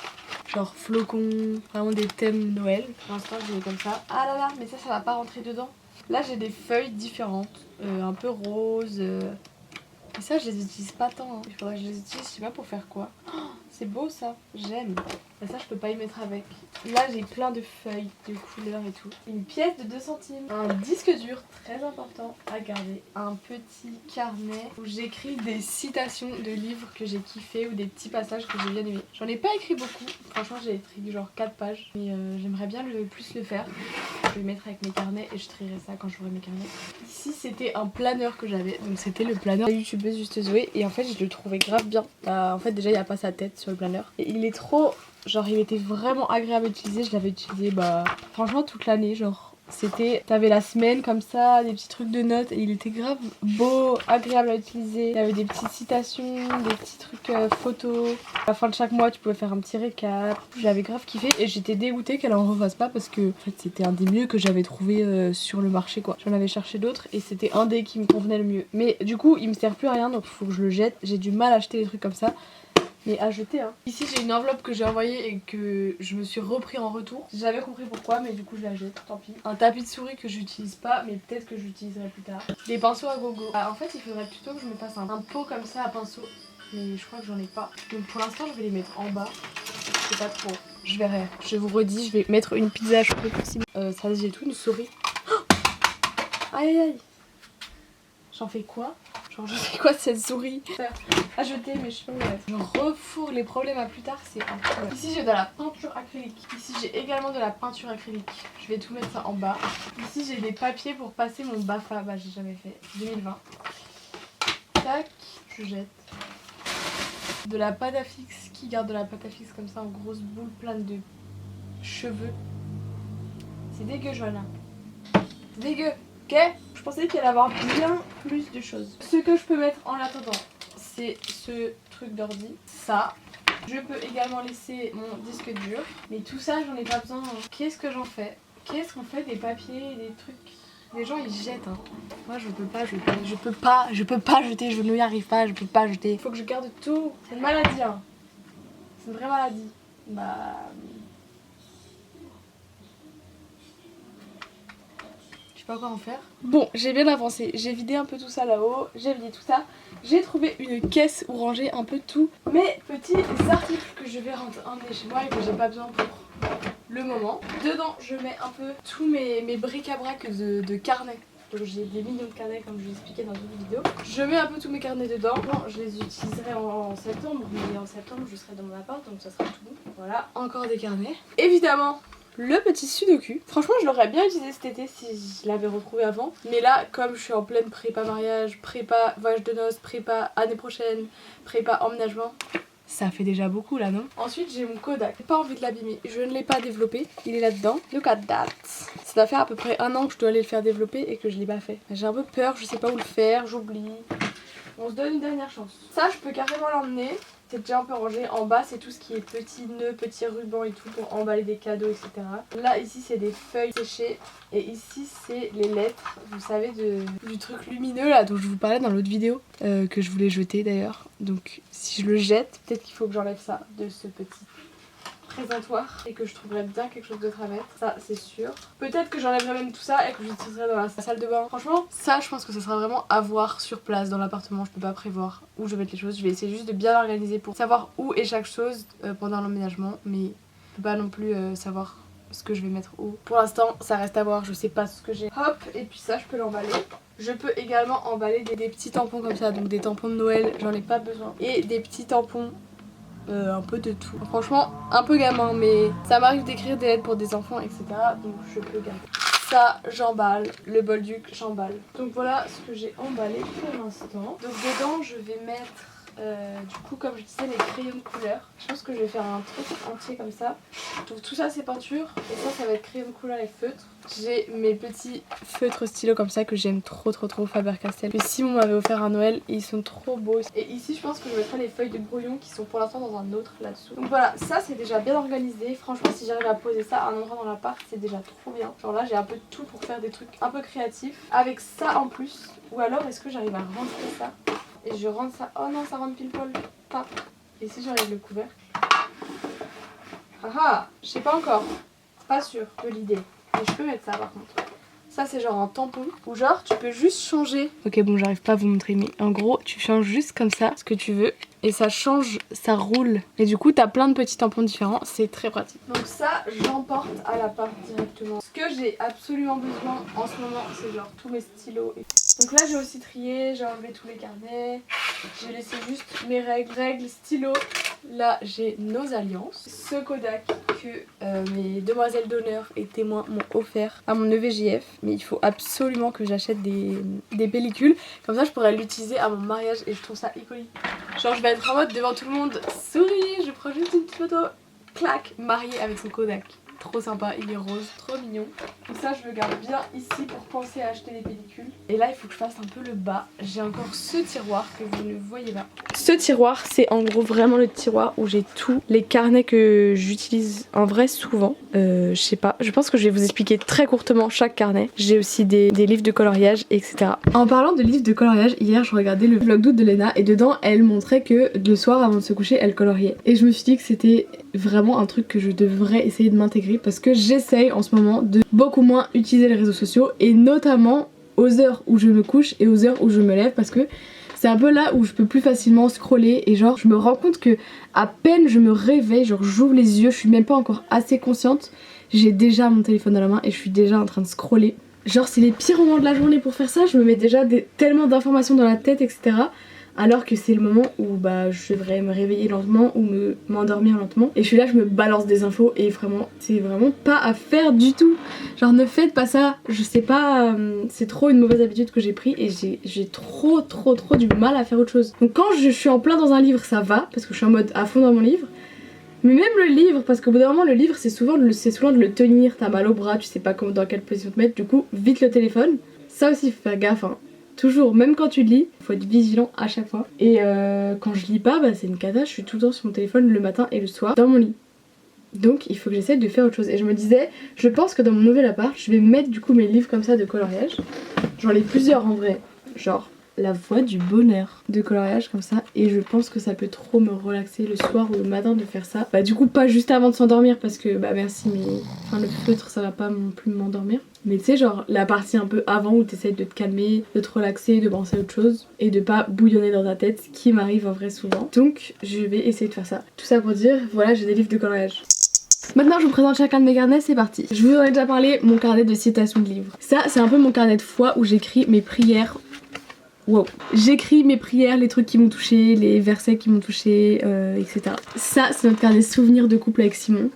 Genre flocons, vraiment des thèmes Noël. Pour l'instant, je l'ai comme ça. Ah là là, mais ça va pas rentrer dedans. Là, j'ai des feuilles différentes, un peu roses. Et ça, je les utilise pas tant. Hein. Il faudrait que je les utilise, je sais pas pour faire quoi. Oh, c'est beau ça, j'aime. Et ça, je peux pas y mettre avec. Là, j'ai plein de feuilles, de couleurs et tout. Une pièce de 2 centimes. Un disque dur, très important à garder. Un petit carnet où j'écris des citations de livres que j'ai kiffé ou des petits passages que j'ai bien aimés. J'en ai pas écrit beaucoup. Franchement, j'ai écrit genre 4 pages. Mais j'aimerais bien plus le faire. Je vais le mettre avec mes carnets et je trierai ça quand j'aurai mes carnets. Ici, c'était un planeur que j'avais. Donc, c'était le planeur de la youtubeuse Juste Zoé. Et en fait, je le trouvais grave bien. En fait, déjà, il n'y a pas sa tête sur le planeur. Et il est trop... Genre il était vraiment agréable à utiliser, je l'avais utilisé franchement toute l'année, genre c'était, t'avais la semaine comme ça, des petits trucs de notes et il était grave beau, agréable à utiliser. Il y avait des petites citations, des petits trucs photos. À la fin de chaque mois tu pouvais faire un petit récap. J'avais grave kiffé et j'étais dégoûtée qu'elle en refasse pas parce que en fait c'était un des mieux que j'avais trouvé sur le marché quoi. J'en avais cherché d'autres et c'était un des qui me convenait le mieux. Mais du coup il me sert plus à rien donc il faut que je le jette. J'ai du mal à acheter des trucs comme ça. Mais à jeter hein. Ici j'ai une enveloppe que j'ai envoyée et que je me suis repris en retour. J'avais compris pourquoi mais du coup je la jette, tant pis. Un tapis de souris que j'utilise pas mais peut-être que j'utiliserai plus tard. Des pinceaux à gogo. En fait il faudrait plutôt que je me fasse un pot comme ça à pinceau. Mais je crois que j'en ai pas. Donc pour l'instant je vais les mettre en bas. Je sais pas trop. Je verrai. Je vous redis, je vais mettre une pizza à chocolat possible. Ça j'ai tout, une souris. Oh aïe aïe aïe. J'en fais quoi? Genre je sais quoi cette souris à jeter mais je sais pas où elle est. Je refourre les problèmes à plus tard, c'est incroyable. Ici j'ai de la peinture acrylique. Ici j'ai également de la peinture acrylique. Je vais tout mettre ça en bas. Ici j'ai des papiers pour passer mon BAFA. Bah j'ai jamais fait. 2020. Tac, je jette. De la pâte à fixe. Qui garde de la pâte à fixe comme ça en grosse boule pleine de cheveux? C'est dégueu Joanna. C'est dégueu. Ok, je pensais qu'il allait y avoir bien plus de choses. Ce que je peux mettre en attendant, c'est ce truc d'ordi. Ça. Je peux également laisser mon disque dur. Mais tout ça, j'en ai pas besoin. Hein. Qu'est-ce que j'en fais? Qu'est-ce qu'on fait des papiers, des trucs? Les gens, ils jettent. Hein. Moi, je peux pas jeter. Je peux pas jeter. Je n'y arrive pas. Je peux pas jeter. Il faut que je garde tout. C'est une maladie. Hein. C'est une vraie maladie. Bah... pas quoi en faire. Bon, j'ai bien avancé, j'ai vidé un peu tout ça là-haut, j'ai vidé tout ça, j'ai trouvé une caisse où ranger un peu tous mes petits articles que je vais emmener chez moi et que j'ai pas besoin pour le moment. Dedans, je mets un peu tous mes bric-à-brac de carnet. Donc j'ai des millions de carnets comme je vous expliquais dans d'autres vidéos. Je mets un peu tous mes carnets dedans. Bon, je les utiliserai en septembre, mais en septembre je serai dans mon appart donc ça sera tout bon. Voilà, encore des carnets. Évidemment, le petit sudoku. Franchement, je l'aurais bien utilisé cet été si je l'avais retrouvé avant. Mais là, comme je suis en pleine prépa mariage, prépa voyage de noces, prépa année prochaine, prépa emménagement, ça fait déjà beaucoup là, non? Ensuite, j'ai mon Kodak. J'ai pas envie de l'abîmer. Je ne l'ai pas développé. Il est là-dedans. Look at that. Ça doit faire à peu près 1 an que je dois aller le faire développer et que je l'ai pas fait. J'ai un peu peur, je sais pas où le faire, j'oublie. On se donne une dernière chance. Ça, je peux carrément l'emmener. C'est déjà un peu rangé. En bas, c'est tout ce qui est petits nœuds, petits rubans et tout pour emballer des cadeaux, etc. Là, ici, c'est des feuilles séchées. Et ici, c'est les lettres, vous savez, du truc lumineux là dont je vous parlais dans l'autre vidéo. Que je voulais jeter d'ailleurs. Donc, si je le jette, peut-être qu'il faut que j'enlève ça de ce petit présentoir et que je trouverais bien quelque chose d'autre à mettre, ça c'est sûr. Peut-être que j'enlèverai même tout ça et que je l'utiliserai dans la salle de bain. Franchement, ça je pense que ça sera vraiment à voir sur place dans l'appartement. Je peux pas prévoir où je vais mettre les choses. Je vais essayer juste de bien l'organiser pour savoir où est chaque chose pendant l'emménagement, mais je peux pas non plus savoir ce que je vais mettre où. Pour l'instant, ça reste à voir, je sais pas ce que j'ai. Hop, et puis ça je peux l'emballer. Je peux également emballer des petits tampons comme ça, donc des tampons de Noël, j'en ai pas besoin. Et des petits tampons un peu de tout. Franchement, un peu gamin, mais ça m'arrive d'écrire des lettres pour des enfants, etc. Donc je peux garder. Ça, j'emballe. Le bolduc, j'emballe. Donc voilà ce que j'ai emballé pour l'instant. Donc dedans, je vais mettre, du coup, comme je disais, les crayons de couleur. Je pense que je vais faire un truc entier comme ça. Donc tout ça, c'est peinture. Et ça va être crayon de couleur et feutre. J'ai mes petits feutres stylos comme ça que j'aime trop Faber-Castell. Que Simon m'avait offert à Noël et ils sont trop beaux. Et ici je pense que je mettrai les feuilles de brouillon qui sont pour l'instant dans un autre là-dessous. Donc voilà, ça c'est déjà bien organisé. Franchement si j'arrive à poser ça à un endroit dans l'appart c'est déjà trop bien. Genre là j'ai un peu de tout pour faire des trucs un peu créatifs. Avec ça en plus. Ou alors est-ce que j'arrive à rentrer ça? Et je rentre ça. Oh non ça rentre pile poil. Pas. Et si j'enlève le couvercle? Ah ah, je sais pas encore. Pas sûr de l'idée. Mais je peux mettre ça par contre. Ça c'est genre un tampon ou genre tu peux juste changer. Ok bon j'arrive pas à vous montrer mais en gros tu changes juste comme ça ce que tu veux et ça change, ça roule. Et du coup t'as plein de petits tampons différents, c'est très pratique. Donc ça j'emporte à l'appart directement. Ce que j'ai absolument besoin en ce moment c'est genre tous mes stylos. Donc là j'ai aussi trié, j'ai enlevé tous les carnets. J'ai laissé juste mes règles, stylos. Là j'ai nos alliances. Ce Kodak que mes demoiselles d'honneur et témoins m'ont offert à mon EVJF. Mais il faut absolument que j'achète des pellicules. Comme ça je pourrais l'utiliser à mon mariage et je trouve ça iconique. Genre je vais être en mode devant tout le monde. Souris, je prends juste une petite photo. Clac, mariée avec son Kodak. Trop sympa, il est rose, trop mignon. Donc ça je le garde bien ici pour penser à acheter des pellicules. Et là il faut que je fasse un peu le bas. J'ai encore ce tiroir que vous ne voyez pas. Ce tiroir c'est en gros vraiment le tiroir où j'ai tous les carnets que j'utilise en vrai souvent. Je sais pas, je pense que je vais vous expliquer très courtement chaque carnet. J'ai aussi des livres de coloriage etc. En parlant de livres de coloriage, hier je regardais le vlog d'août de Léna et dedans elle montrait que le soir avant de se coucher elle coloriait. Et je me suis dit que c'était vraiment un truc que je devrais essayer de m'intégrer parce que j'essaye en ce moment de beaucoup moins utiliser les réseaux sociaux et notamment aux heures où je me couche et aux heures où je me lève parce que c'est un peu là où je peux plus facilement scroller et genre je me rends compte que à peine je me réveille, genre j'ouvre les yeux, je suis même pas encore assez consciente, j'ai déjà mon téléphone dans la main et je suis déjà en train de scroller. Genre c'est les pires moments de la journée pour faire ça, je me mets déjà tellement d'informations dans la tête etc. Alors que c'est le moment où bah je devrais me réveiller lentement ou m'endormir lentement. Et je suis là, je me balance des infos et vraiment, c'est vraiment pas à faire du tout. Genre ne faites pas ça, je sais pas, c'est trop une mauvaise habitude que j'ai pris et j'ai trop du mal à faire autre chose. Donc quand je suis en plein dans un livre ça va, parce que je suis en mode à fond dans mon livre. Mais même le livre, parce qu'au bout d'un moment le livre c'est souvent de le tenir, t'as mal au bras, tu sais pas dans quelle position te mettre, du coup vite le téléphone. Ça aussi faut faire gaffe hein. Toujours, même quand tu lis, faut être vigilant à chaque fois. Et quand je lis pas, bah c'est une cata, je suis tout le temps sur mon téléphone le matin et le soir dans mon lit. Donc il faut que j'essaie de faire autre chose. Et je me disais, je pense que dans mon nouvel appart, je vais mettre du coup mes livres comme ça de coloriage. J'en ai plusieurs en vrai, genre La Voix du Bonheur de coloriage comme ça. Et je pense que ça peut trop me relaxer le soir ou le matin de faire ça. Bah du coup pas juste avant de s'endormir parce que bah merci mais enfin le feutre ça va pas non plus m'endormir. Mais tu sais genre la partie un peu avant où t'essayes de te calmer, de te relaxer, de penser à autre chose et de pas bouillonner dans ta tête, ce qui m'arrive en vrai souvent. Donc je vais essayer de faire ça. Tout ça pour dire voilà j'ai des livres de coloriage. Maintenant je vous présente chacun de mes carnets, c'est parti. Je vous en ai déjà parlé, mon carnet de citations de livres. Ça c'est un peu mon carnet de foi où j'écris mes prières. Wow. J'écris mes prières, les trucs qui m'ont touché, les versets qui m'ont touché, etc. Ça c'est notre carnet souvenirs de couple avec Simon.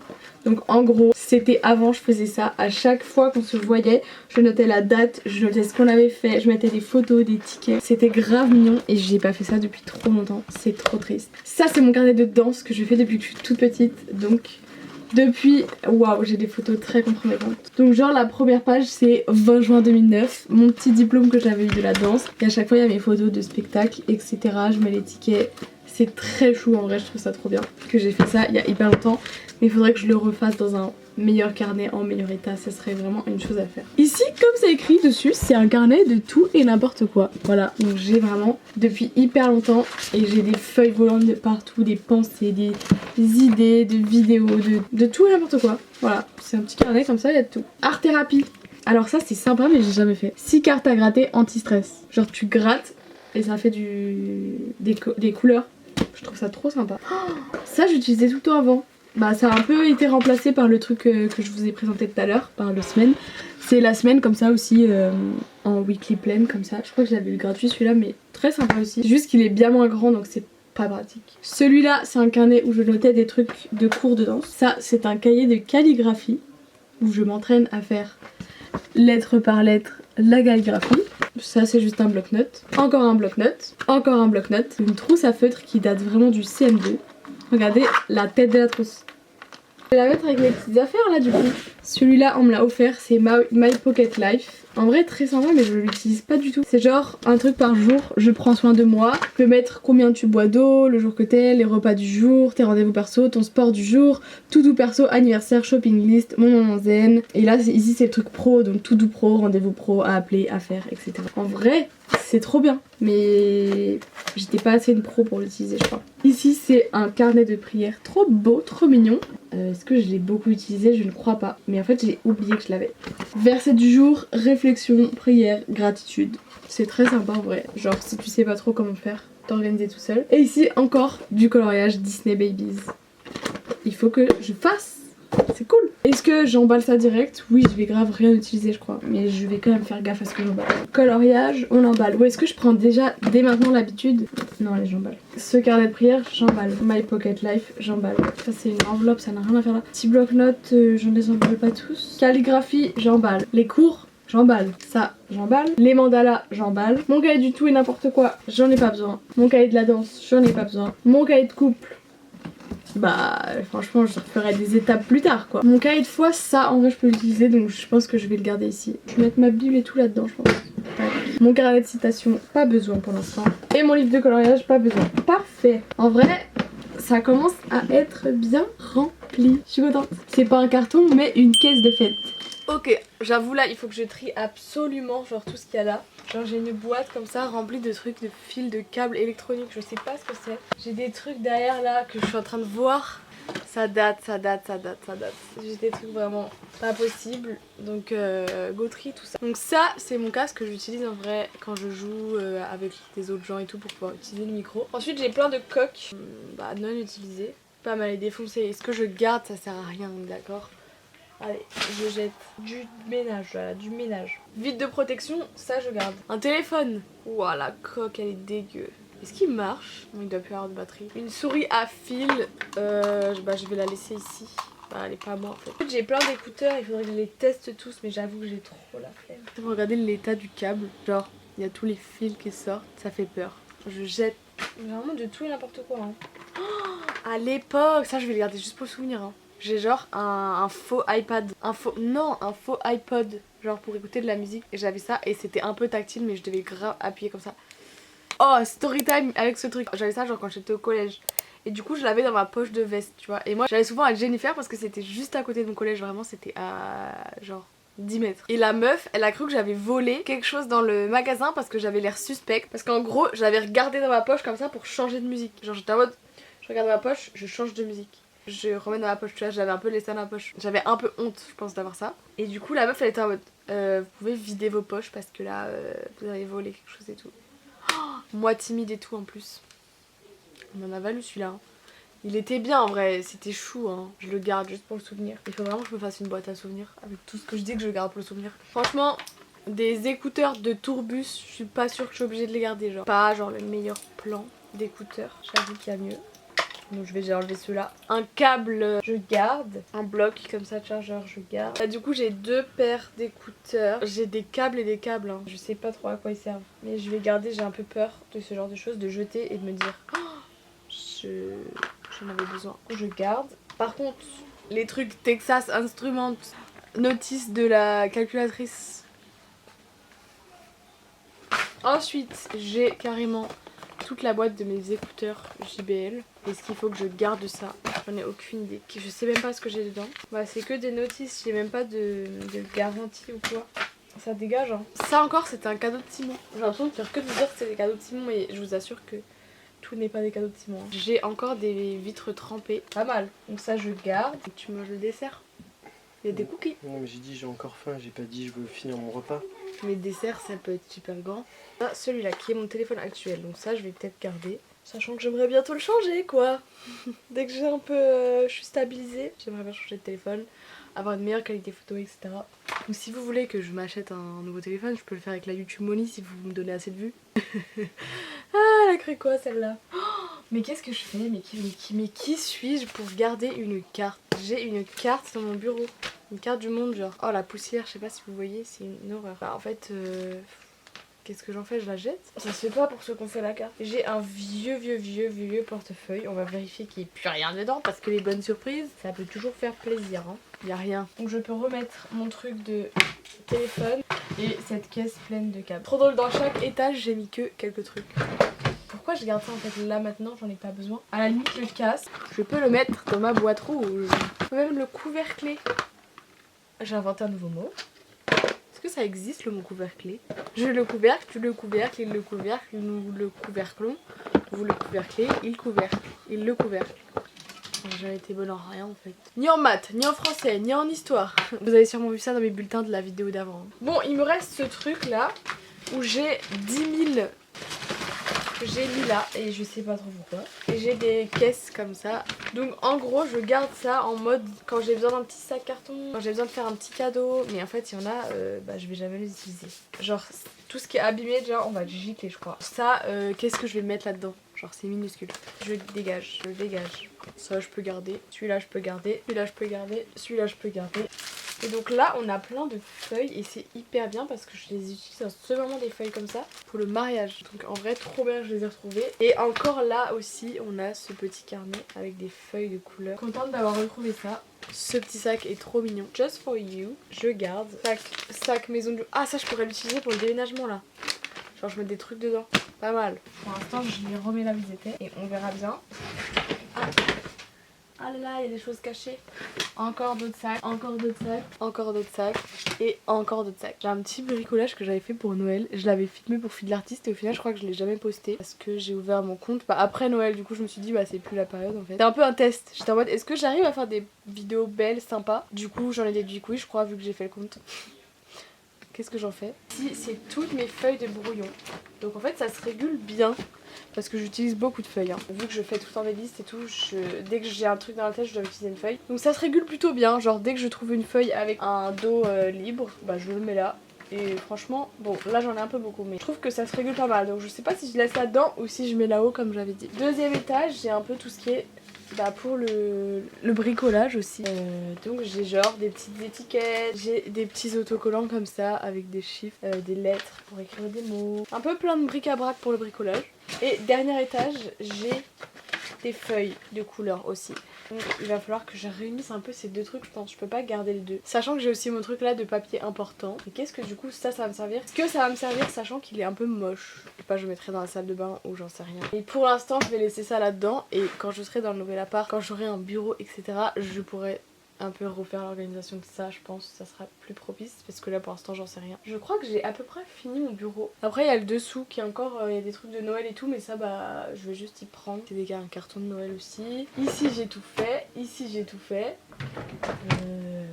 Donc en gros c'était avant, je faisais ça à chaque fois qu'on se voyait, je notais la date, je notais ce qu'on avait fait, je mettais des photos, des tickets. C'était grave mignon et j'ai pas fait ça depuis trop longtemps, c'est trop triste. Ça c'est mon carnet de danse que je fais depuis que je suis toute petite, donc depuis, waouh, j'ai des photos très compromettantes. Donc genre la première page c'est 20 juin 2009, mon petit diplôme que j'avais eu de la danse. Et à chaque fois il y a mes photos de spectacles, etc. Je mets les tickets. C'est très chou en vrai, je trouve ça trop bien. Que j'ai fait ça il y a hyper longtemps. Mais il faudrait que je le refasse dans un meilleur carnet, en meilleur état. Ça serait vraiment une chose à faire. Ici, comme c'est écrit dessus, c'est un carnet de tout et n'importe quoi. Voilà, donc j'ai vraiment depuis hyper longtemps. Et j'ai des feuilles volantes de partout, des pensées, des idées, de vidéos, de tout et n'importe quoi. Voilà, c'est un petit carnet comme ça, il y a de tout. Art thérapie. Alors ça c'est sympa mais j'ai jamais fait. 6 cartes à gratter anti-stress. Genre tu grattes et ça fait des couleurs. Je trouve ça trop sympa. Oh, ça j'utilisais tout le temps avant. Bah ça a un peu été remplacé par le truc que je vous ai présenté tout à l'heure, par le semaine. C'est la semaine comme ça aussi, en weekly plan comme ça. Je crois que j'avais eu gratuit celui-là mais très sympa aussi. Juste qu'il est bien moins grand donc c'est pas pratique. Celui-là c'est un carnet où je notais des trucs de cours de danse. Ça c'est un cahier de calligraphie où je m'entraîne à faire lettre par lettre la calligraphie. Ça c'est juste un bloc-notes. Encore un bloc-notes. Encore un bloc-notes. Une trousse à feutre qui date vraiment du CM2. Regardez la tête de la trousse. Je vais la mettre avec mes petites affaires là du coup. Celui-là on me l'a offert, c'est My Pocket Life. En vrai très sympa mais je l'utilise pas du tout. C'est genre un truc par jour, je prends soin de moi. Je peux mettre combien tu bois d'eau, le jour que t'es, les repas du jour, tes rendez-vous perso, ton sport du jour, tout perso, anniversaire, shopping list, mon moment zen. Et là ici c'est le truc pro, donc tout pro, rendez-vous pro, à appeler, à faire, etc. En vrai c'est trop bien mais j'étais pas assez une pro pour l'utiliser je crois. Ici c'est un carnet de prières trop beau, trop mignon. Est-ce que je l'ai beaucoup utilisé? Je ne crois pas. Mais en fait j'ai oublié que je l'avais. Verset du jour, réflexion, prière, gratitude. C'est très sympa en vrai. Genre si tu sais pas trop comment faire, t'organiser tout seul. Et ici encore du coloriage Disney Babies. Il faut que je fasse. C'est cool. Est-ce que j'emballe ça direct? Oui, je vais grave rien utiliser je crois. Mais je vais quand même faire gaffe à ce que j'emballe. Coloriage, on l'emballe. Ou est-ce que je prends déjà dès maintenant l'habitude? Non allez j'emballe. Ce carnet de prière, j'emballe. My Pocket Life, j'emballe. Ça c'est une enveloppe, ça n'a rien à faire là. Petit bloc-notes, je ne les emballe pas tous. Calligraphie, j'emballe. Les cours, j'emballe. Ça, j'emballe. Les mandalas, j'emballe. Mon cahier du tout et n'importe quoi, j'en ai pas besoin. Mon cahier de la danse, j'en ai pas besoin. Mon cahier de couple, bah franchement je referai des étapes plus tard quoi. Mon cahier de foi, ça en vrai je peux l'utiliser donc je pense que je vais le garder ici. Je vais mettre ma bible et tout là-dedans je pense. Mon carnet de citations, pas besoin pour l'instant. Et mon livre de coloriage, pas besoin. Parfait. En vrai, ça commence à être bien rempli. Je suis contente. C'est pas un carton mais une caisse de fête. Ok, j'avoue là il faut que je trie absolument genre tout ce qu'il y a là. Genre j'ai une boîte comme ça remplie de trucs, de fils, de câbles électroniques, je sais pas ce que c'est. J'ai des trucs derrière là que je suis en train de voir. Ça date. J'ai des trucs vraiment pas possibles. Donc go tri tout ça. Donc ça c'est mon casque que j'utilise en vrai quand je joue avec des autres gens et tout pour pouvoir utiliser le micro. Ensuite j'ai plein de coques non utilisées. Pas mal les défoncer. Est-ce que je garde? Ça sert à rien, d'accord? Allez, je jette du ménage, voilà, du ménage. Vide de protection, ça je garde. Un téléphone. Ouah, la coque, elle est dégueu. Est-ce qu'il marche? Non, il doit plus avoir de batterie. Une souris à fil, je vais la laisser ici. Bah, elle est pas à moi en fait. En fait, j'ai plein d'écouteurs, il faudrait que je les teste tous, mais j'avoue que j'ai trop la flemme. Regardez l'état du câble. Genre, il y a tous les fils qui sortent, ça fait peur. Je jette vraiment de tout et n'importe quoi. Hein. Oh, à l'époque, ça je vais le garder juste pour le souvenir. Hein. J'ai genre un faux iPad, un faux iPod, genre pour écouter de la musique. Et j'avais ça et c'était un peu tactile mais je devais grave appuyer comme ça. Oh, story time avec ce truc. J'avais ça genre quand j'étais au collège. Et du coup je l'avais dans ma poche de veste, tu vois. Et moi j'allais souvent à Jennifer parce que c'était juste à côté de mon collège, vraiment c'était à genre 10 mètres. Et la meuf, elle a cru que j'avais volé quelque chose dans le magasin parce que j'avais l'air suspect. Parce qu'en gros, j'avais regardé dans ma poche comme ça pour changer de musique. Genre j'étais en mode, je regarde ma poche, je change de musique. Je remets dans ma poche, tu vois, j'avais un peu laissé dans ma poche. J'avais un peu honte, je pense, d'avoir ça. Et du coup, la meuf, elle était en mode, vous pouvez vider vos poches parce que là, vous avez volé quelque chose et tout. Oh, moi timide et tout en plus. On en a valu celui-là. Hein. Il était bien en vrai, c'était chou hein. Je le garde juste pour le souvenir. Il faut vraiment que je me fasse une boîte à souvenirs avec tout ce que je dis que je garde pour le souvenir. Franchement, des écouteurs de Tourbus, je suis pas sûre que je suis obligée de les garder. Genre pas genre le meilleur plan d'écouteurs. J'avoue qu'il y a mieux. Donc je vais déjà enlever ceux-là. Un câble, je garde. Un bloc comme ça de chargeur, je garde. Là, du coup, j'ai 2 paires d'écouteurs. J'ai des câbles et des câbles. Hein. Je sais pas trop à quoi ils servent. Mais je vais garder, j'ai un peu peur de ce genre de choses, de jeter et de me dire j'en avais besoin. Je garde. Par contre, les trucs Texas Instruments, notice de la calculatrice. Ensuite, j'ai carrément toute la boîte de mes écouteurs JBL. Est-ce qu'il faut que je garde ça? J'en ai aucune idée. Je sais même pas ce que j'ai dedans. Bah, c'est que des notices, j'ai même pas de garantie ou quoi. Ça dégage hein. Ça encore c'était un cadeau de Simon. J'ai l'impression de faire que de vous dire que c'est des cadeaux de Simon, mais je vous assure que tout n'est pas des cadeaux de Simon. Hein. J'ai encore des vitres trempées. Pas mal. Donc ça je garde. Et tu manges le dessert. Il y a des cookies. Non mais j'ai dit j'ai encore faim, j'ai pas dit je veux finir mon repas. Mais desserts ça peut être super grand. Ah, celui-là qui est mon téléphone actuel. Donc ça je vais peut-être garder. Sachant que j'aimerais bientôt le changer quoi. Dès que j'ai un peu... je suis stabilisée. J'aimerais bien changer de téléphone. Avoir une meilleure qualité photo etc. Donc si vous voulez que je m'achète un nouveau téléphone, je peux le faire avec la YouTube Money si vous me donnez assez de vues. Ah elle a cru quoi celle-là? Mais qu'est-ce que je fais? Mais qui suis-je pour garder une carte? J'ai une carte sur mon bureau. Une carte du monde genre. Oh la poussière, je sais pas si vous voyez, c'est une horreur. Bah, en fait, qu'est-ce que j'en fais? Je la jette? Ça se fait pas pour ceux qu'on fait la carte. J'ai un vieux portefeuille. On va vérifier qu'il n'y ait plus rien dedans parce que les bonnes surprises, ça peut toujours faire plaisir. Hein. Il n'y a rien. Donc je peux remettre mon truc de téléphone et cette caisse pleine de câbles. Trop drôle, dans chaque étage, j'ai mis que quelques trucs. Pourquoi je garde ça en fait là maintenant? J'en ai pas besoin. À la limite, le casque, je peux le mettre dans ma boîte rouge. Je peux même le couvercler. J'ai inventé un nouveau mot. Est-ce que ça existe le mot couvercler? Je le couvercle, tu le couvercle, il le couvercle, nous le couverclons, vous le couverclez, il couvercle, il le couvercle. J'ai été bonne en rien en fait. Ni en maths, ni en français, ni en histoire. Vous avez sûrement vu ça dans mes bulletins de la vidéo d'avant. Bon, il me reste ce truc là où j'ai 10 000 que j'ai mis là et je sais pas trop pourquoi. Et j'ai des caisses comme ça. Donc en gros je garde ça en mode quand j'ai besoin d'un petit sac carton, quand j'ai besoin de faire un petit cadeau. Mais en fait il y en a, bah, je vais jamais les utiliser. Genre tout ce qui est abîmé déjà on va le gicler je crois. Ça qu'est-ce que je vais mettre là-dedans? Genre c'est minuscule. Je le dégage, je le dégage. Ça je peux garder, celui-là je peux garder, celui-là je peux garder, celui-là je peux garder. Et donc là on a plein de feuilles et c'est hyper bien parce que je les utilise en ce moment des feuilles comme ça pour le mariage. Donc en vrai trop bien, je les ai retrouvées. Et encore là aussi on a ce petit carnet avec des feuilles de couleur. Contente d'avoir retrouvé ça. Ce petit sac est trop mignon. Just for you, je garde. Sac maison de... Ah ça je pourrais l'utiliser pour le déménagement là. Genre je mets des trucs dedans. Pas mal. Pour l'instant je les remets là où ils étaient et on verra bien. Ah là là, il y a des choses cachées. Encore d'autres sacs, encore d'autres sacs, encore d'autres sacs et encore d'autres sacs. J'ai un petit bricolage que j'avais fait pour Noël. Je l'avais filmé pour Fil de l'artiste et au final je crois que je l'ai jamais posté parce que j'ai ouvert mon compte après Noël. Du coup je me suis dit bah c'est plus la période en fait. C'était un peu un test. J'étais en mode est-ce que j'arrive à faire des vidéos belles, sympas? Du coup j'en ai déduit que oui je crois vu que j'ai fait le compte. Qu'est-ce que j'en fais? Ici c'est toutes mes feuilles de brouillon. Donc en fait ça se régule bien. Parce que j'utilise beaucoup de feuilles. Hein. Vu que je fais tout le temps des listes et tout, dès que j'ai un truc dans la tête, je dois utiliser une feuille. Donc ça se régule plutôt bien. Genre dès que je trouve une feuille avec un dos libre, bah je le mets là. Et franchement, bon là j'en ai un peu beaucoup, mais je trouve que ça se régule pas mal. Donc je sais pas si je laisse là-dedans ou si je mets là-haut comme j'avais dit. Deuxième étage, j'ai un peu tout ce qui est pour le bricolage aussi. Donc j'ai genre des petites étiquettes, j'ai des petits autocollants comme ça avec des chiffres, des lettres pour écrire des mots. Un peu plein de bric-à-brac pour le bricolage. Et dernier étage, j'ai des feuilles de couleur aussi. Donc il va falloir que je réunisse un peu ces deux trucs, je pense. Je peux pas garder les deux. Sachant que j'ai aussi mon truc là de papier important. Et qu'est-ce que du coup ça va me servir? Est-ce que ça va me servir sachant qu'il est un peu moche? Je sais pas, je le mettrai dans la salle de bain ou j'en sais rien. Et pour l'instant je vais laisser ça là-dedans. Et quand je serai dans le nouvel appart, quand j'aurai un bureau etc, je pourrai un peu refaire l'organisation de ça, je pense que ça sera plus propice parce que là pour l'instant j'en sais rien. Je crois que j'ai à peu près fini mon bureau. Après il y a le dessous qui est encore, il y a des trucs de Noël et tout, mais ça bah je vais juste y prendre. C'est des un carton de Noël aussi. Ici j'ai tout fait, ici j'ai tout fait.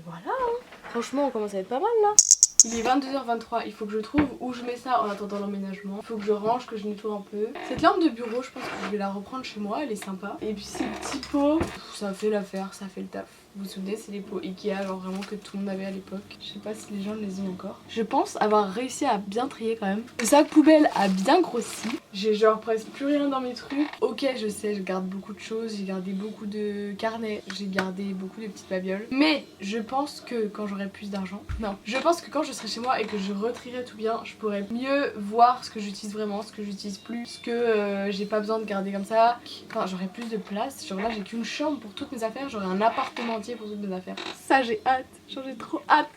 Voilà hein. Franchement on commence à être pas mal là. Il est 22h23, il faut que je trouve où je mets ça en attendant l'emménagement. Il faut que je range, que je nettoie un peu. Cette lampe de bureau, je pense que je vais la reprendre chez moi, elle est sympa. Et puis ces petits pots, ça fait l'affaire, ça fait le taf. Vous vous souvenez, c'est les pots Ikea, genre vraiment que tout le monde avait à l'époque. Je sais pas si les gens les ont encore. Je pense avoir réussi à bien trier quand même. Le sac poubelle a bien grossi. J'ai genre presque plus rien dans mes trucs. Ok, je sais, je garde beaucoup de choses. J'ai gardé beaucoup de carnets. J'ai gardé beaucoup de petites babioles. Mais je pense que quand j'aurai plus d'argent... Non, je pense que quand je serai chez moi et que je retrierai tout bien, je pourrai mieux voir ce que j'utilise vraiment, ce que j'utilise plus, ce que j'ai pas besoin de garder comme ça. Enfin, j'aurai plus de place. Genre là, j'ai qu'une chambre pour toutes mes affaires. J'aurai un appartement pour toutes mes affaires. Ça j'ai hâte, genre j'ai trop hâte.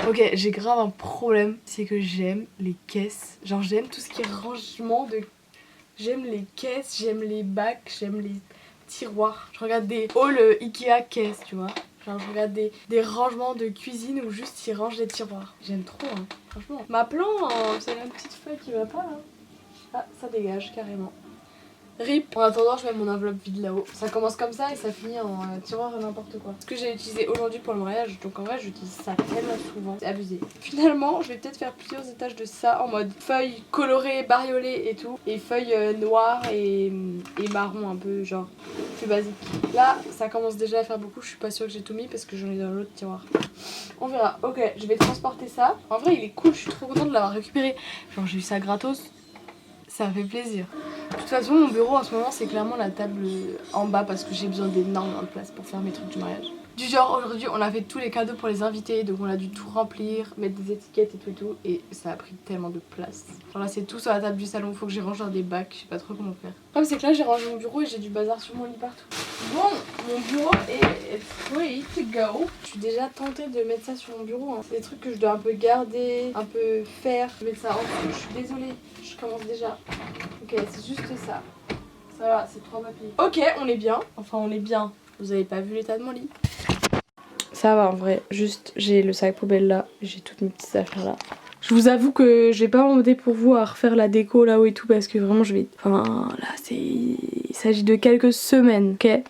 Ok, j'ai grave un problème, c'est que j'aime les caisses. Genre j'aime tout ce qui est rangement de... J'aime les caisses, j'aime les bacs, j'aime les tiroirs. Je regarde des hauls Ikea caisses, tu vois. Genre je regarde des rangements de cuisine où juste ils rangent des tiroirs. J'aime trop, hein, franchement. Ma plante, c'est la petite feuille qui va pas là. Ah, ça dégage carrément. RIP. En attendant, je mets mon enveloppe vide là-haut. Ça commence comme ça et ça finit en tiroir à n'importe quoi. Ce que j'ai utilisé aujourd'hui pour le mariage, donc en vrai j'utilise ça tellement souvent, c'est abusé. Finalement, je vais peut-être faire plusieurs étages de ça en mode feuilles colorées, bariolées et tout. Et feuilles noires et marron un peu genre plus basique. Là, ça commence déjà à faire beaucoup, je suis pas sûre que j'ai tout mis parce que j'en ai dans l'autre tiroir. On verra. Ok, je vais transporter ça. En vrai, il est cool, je suis trop contente de l'avoir récupéré. Genre j'ai eu ça gratos. Ça fait plaisir. De toute façon, mon bureau en ce moment, c'est clairement la table en bas parce que j'ai besoin d'énormément de place pour faire mes trucs du mariage. Du genre, aujourd'hui, on a fait tous les cadeaux pour les invités, donc on a dû tout remplir, mettre des étiquettes et ça a pris tellement de place. Genre là, c'est tout sur la table du salon, faut que j'y range dans des bacs, je sais pas trop comment faire. Le problème, c'est que là, j'ai rangé mon bureau et j'ai du bazar sur mon lit partout. Bon, mon bureau est free to go. Je suis déjà tentée de mettre ça sur mon bureau, hein. C'est des trucs que je dois un peu garder, un peu faire. Je vais mettre ça en dessous, je suis désolée, je commence déjà. Ok, c'est juste ça. Ça va, c'est 3 papiers. Ok, on est bien. Enfin, on est bien. Vous avez pas vu l'état de mon lit? Ça va en vrai. Juste, j'ai le sac poubelle là. J'ai toutes mes petites affaires là. Je vous avoue que je vais pas m'embêter pour vous à refaire la déco là-haut et tout parce que vraiment je vais... Enfin, là, il s'agit de quelques semaines, ok?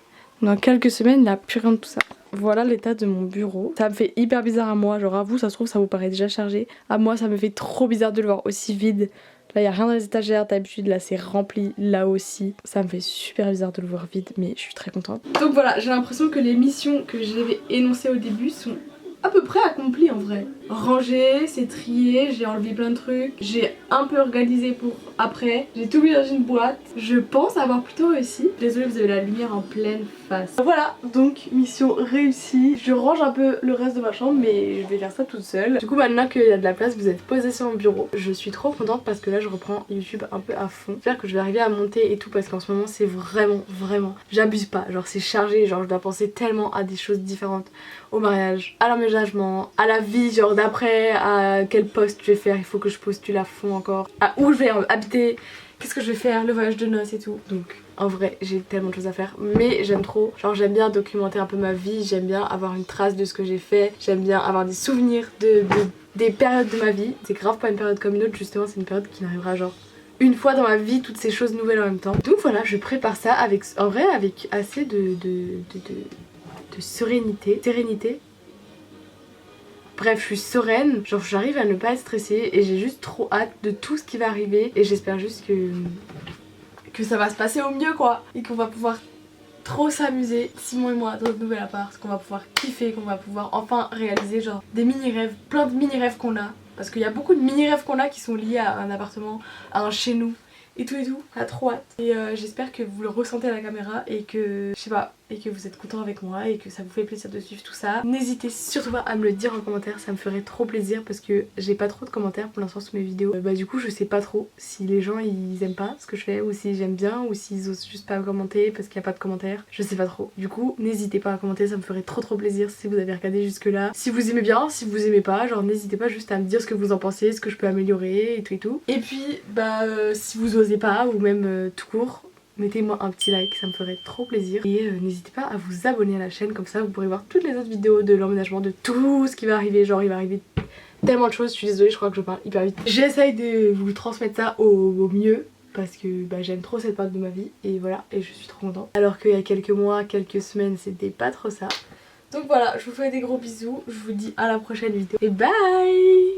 Dans quelques semaines, il n'y a plus rien de tout ça. Voilà l'état de mon bureau. Ça me fait hyper bizarre à moi. Genre à vous, ça se trouve, ça vous paraît déjà chargé. À moi, ça me fait trop bizarre de le voir aussi vide. Là, il n'y a rien dans les étagères d'habitude. Là, c'est rempli. Là aussi. Ça me fait super bizarre de le voir vide, mais je suis très contente. Donc voilà, j'ai l'impression que les missions que j'avais énoncées au début sont à peu près accomplies en vrai. Ranger, c'est trié, j'ai enlevé plein de trucs. J'ai un peu organisé pour après. J'ai tout mis dans une boîte. Je pense avoir plutôt réussi. Désolée, vous avez la lumière en pleine face. Voilà, donc mission réussie. Je range un peu le reste de ma chambre, mais je vais faire ça toute seule. Du coup, maintenant qu'il y a de la place, vous êtes posé sur mon bureau. Je suis trop contente parce que là, je reprends YouTube un peu à fond. J'espère que je vais arriver à monter et tout parce qu'en ce moment, c'est vraiment, j'abuse pas. Genre, c'est chargé. Genre, je dois penser tellement à des choses différentes. Au mariage, à l'emménagement, à la vie, genre d'après, à quel poste je vais faire, il faut que je postule à fond encore, à où je vais habiter, qu'est-ce que je vais faire, le voyage de noces et tout. Donc en vrai, j'ai tellement de choses à faire, mais j'aime trop, genre j'aime bien documenter un peu ma vie, j'aime bien avoir une trace de ce que j'ai fait, j'aime bien avoir des souvenirs des périodes de ma vie. C'est grave pas une période comme une autre, justement c'est une période qui n'arrivera genre une fois dans ma vie, toutes ces choses nouvelles en même temps. Donc voilà, je prépare ça avec, en vrai, avec assez de sérénité. Bref, je suis sereine, genre j'arrive à ne pas être stressée et j'ai juste trop hâte de tout ce qui va arriver et j'espère juste que ça va se passer au mieux quoi et qu'on va pouvoir trop s'amuser, Simon et moi, dans notre nouvel appart, qu'on va pouvoir kiffer, qu'on va pouvoir enfin réaliser genre des mini-rêves, plein de mini-rêves qu'on a parce qu'il y a beaucoup de mini-rêves qu'on a qui sont liés à un appartement, à un chez nous et tout, à trop hâte. Et j'espère que vous le ressentez à la caméra et que, je sais pas, et que vous êtes content avec moi et que ça vous fait plaisir de suivre tout ça. N'hésitez surtout pas à me le dire en commentaire, ça me ferait trop plaisir parce que j'ai pas trop de commentaires pour l'instant sur mes vidéos. Du coup je sais pas trop si les gens ils aiment pas ce que je fais ou si j'aime bien ou s'ils osent juste pas commenter parce qu'il y a pas de commentaires. Je sais pas trop. Du coup n'hésitez pas à commenter, ça me ferait trop plaisir si vous avez regardé jusque là. Si vous aimez bien, si vous aimez pas, genre n'hésitez pas juste à me dire ce que vous en pensez, ce que je peux améliorer et tout. Et puis si vous osez pas ou même tout court, mettez-moi un petit like, ça me ferait trop plaisir. Et n'hésitez pas à vous abonner à la chaîne, comme ça vous pourrez voir toutes les autres vidéos de l'emménagement, de tout ce qui va arriver. Genre il va arriver tellement de choses, je suis désolée, je crois que je parle hyper vite. J'essaye de vous transmettre ça au mieux parce que j'aime trop cette période de ma vie et voilà, et je suis trop contente. Alors qu'il y a quelques mois, quelques semaines, c'était pas trop ça. Donc voilà, je vous fais des gros bisous, je vous dis à la prochaine vidéo et bye.